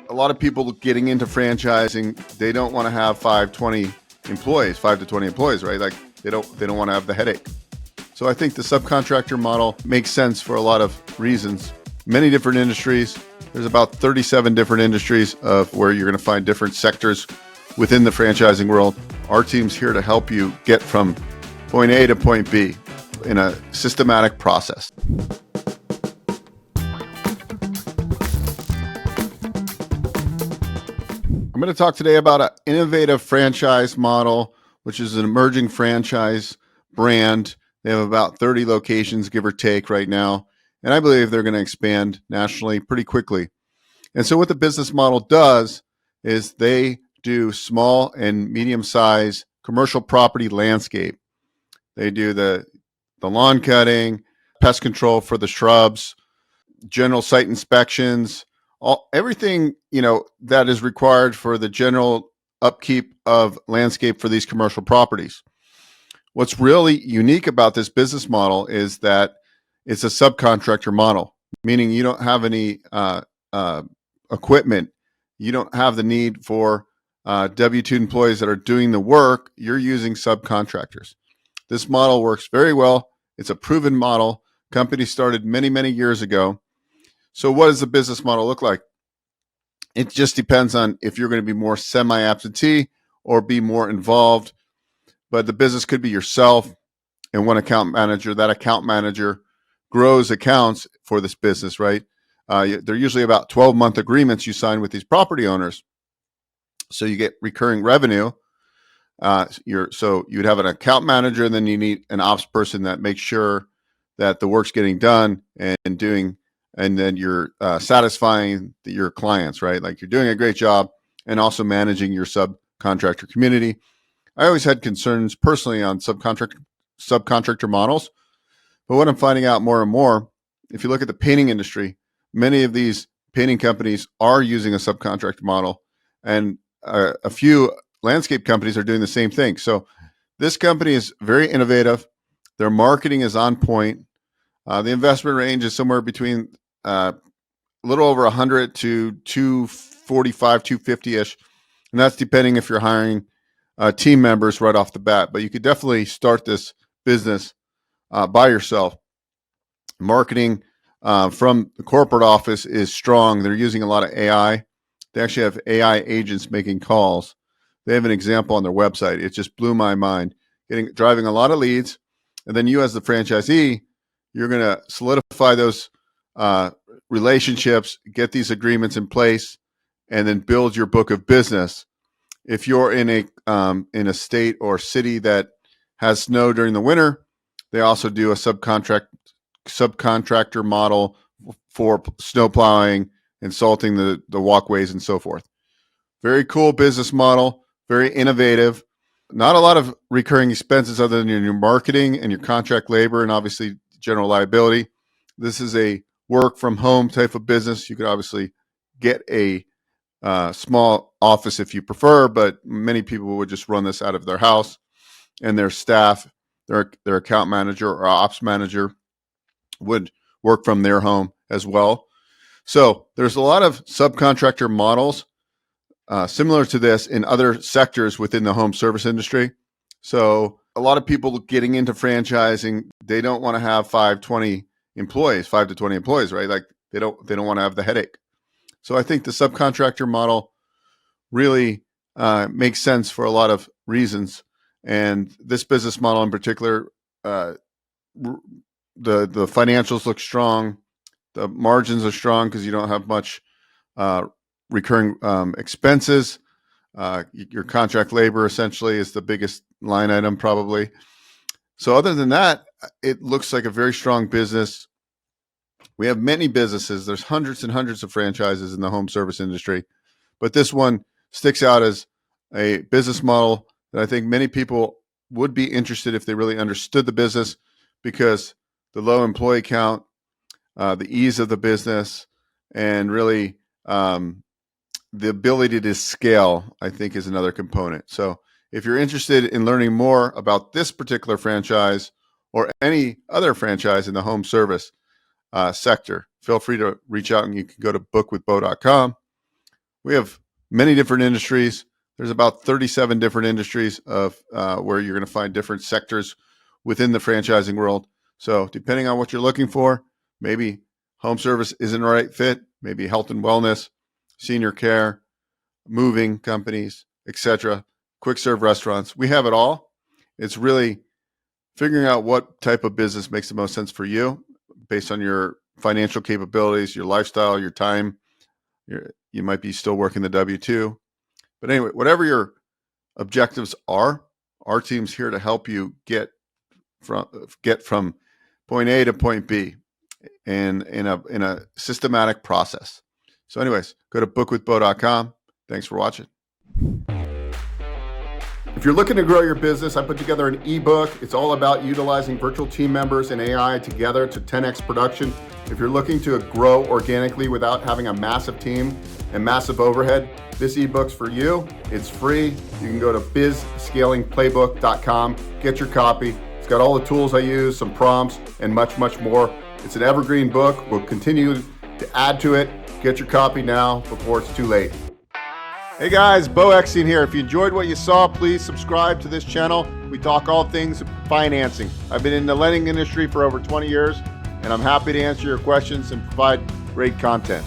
A lot of people getting into franchising, they don't want to have 5 to 20 employees, right? Like they don't want to have the headache. So I think the subcontractor model makes sense for a lot of reasons. Many different industries. There's about 37 different industries of where you're going to find different sectors within the franchising world. Our team's here to help you get from point A to point B in a systematic process. I'm going to talk today about an innovative franchise model, which is an emerging franchise brand. They have about 30 locations, give or take, right now. And I believe they're going to expand nationally pretty quickly. And so what the business model does is they do small and medium-sized commercial property landscape. They do the lawn cutting, pest control for the shrubs, general site inspections, everything that is required for the general upkeep of landscape for these commercial properties. What's really unique about this business model is that it's a subcontractor model, meaning you don't have any equipment. You don't have the need for W-2 employees that are doing the work. You're using subcontractors. This model works very well. It's a proven model. Company started many, many years ago. So what does the business model look like? It just depends on if you're going to be more semi-absentee or be more involved. But the business could be yourself and one account manager. That account manager grows accounts for this business, right? They're usually about 12-month agreements you sign with these property owners. So you get recurring revenue. So you'd have an account manager, and then you need an ops person that makes sure that the work's getting done and then you're satisfying your clients, right? Like you're doing a great job and also managing your subcontractor community. I always had concerns personally on subcontractor models, but what I'm finding out more and more, if you look at the painting industry, many of these painting companies are using a subcontract model, and a few landscape companies are doing the same thing. So this company is very innovative. Their marketing is on point. The investment range is somewhere between a little over 100 to 245, 250-ish, and that's depending if you're hiring team members right off the bat. But you could definitely start this business by yourself. Marketing from the corporate office is strong. They're using a lot of AI. They actually have AI agents making calls. They have an example on their website. It just blew my mind. Driving a lot of leads, and then you as the franchisee, you're going to solidify those relationships, get these agreements in place, and then build your book of business. If you're in a state or city that has snow during the winter, they also do a subcontractor model for snow plowing and salting the walkways and so forth. Very cool business model, very innovative. Not a lot of recurring expenses other than your marketing and your contract labor and obviously general liability. This is a work from home type of business. You could obviously get a small office if you prefer, but many people would just run this out of their house, and their staff, their account manager or ops manager would work from their home as well. So there's a lot of subcontractor models similar to this in other sectors within the home service industry. So a lot of people getting into franchising, they don't want to have 5 to 20 employees, right? Like they don't want to have the headache. So I think the subcontractor model really makes sense for a lot of reasons. And this business model in particular, the financials look strong. The margins are strong because you don't have much recurring expenses. Your contract labor essentially is the biggest line item probably. So other than that, it looks like a very strong business. We have many businesses. There's hundreds and hundreds of franchises in the home service industry, but this one sticks out as a business model that I think many people would be interested if they really understood the business, because the low employee count, the ease of the business, and really the ability to scale, I think, is another component. So if you're interested in learning more about this particular franchise or any other franchise in the home service sector, feel free to reach out, and you can go to bookwithbeau.com. We have many different industries. There's about 37 different industries of where you're going to find different sectors within the franchising world. So depending on what you're looking for, maybe home service isn't the right fit, maybe health and wellness, senior care, moving companies, etc., quick serve restaurants. We have it all. It's really figuring out what type of business makes the most sense for you based on your financial capabilities, your lifestyle, your time. You might be still working the W-2. But anyway, whatever your objectives are, our team's here to help you get from point A to point B in a systematic process. So anyways, go to bookwithbeau.com. Thanks for watching. If you're looking to grow your business, I put together an ebook. It's all about utilizing virtual team members and AI together to 10x production. If you're looking to grow organically without having a massive team and massive overhead, this ebook's for you. It's free. You can go to bizscalingplaybook.com, get your copy. It's got all the tools I use, some prompts, and much, much more. It's an evergreen book. We'll continue to add to it. Get your copy now before it's too late. Hey guys, Beau Eckstein here. If you enjoyed what you saw, please subscribe to this channel. We talk all things financing. I've been in the lending industry for over 20 years, and I'm happy to answer your questions and provide great content.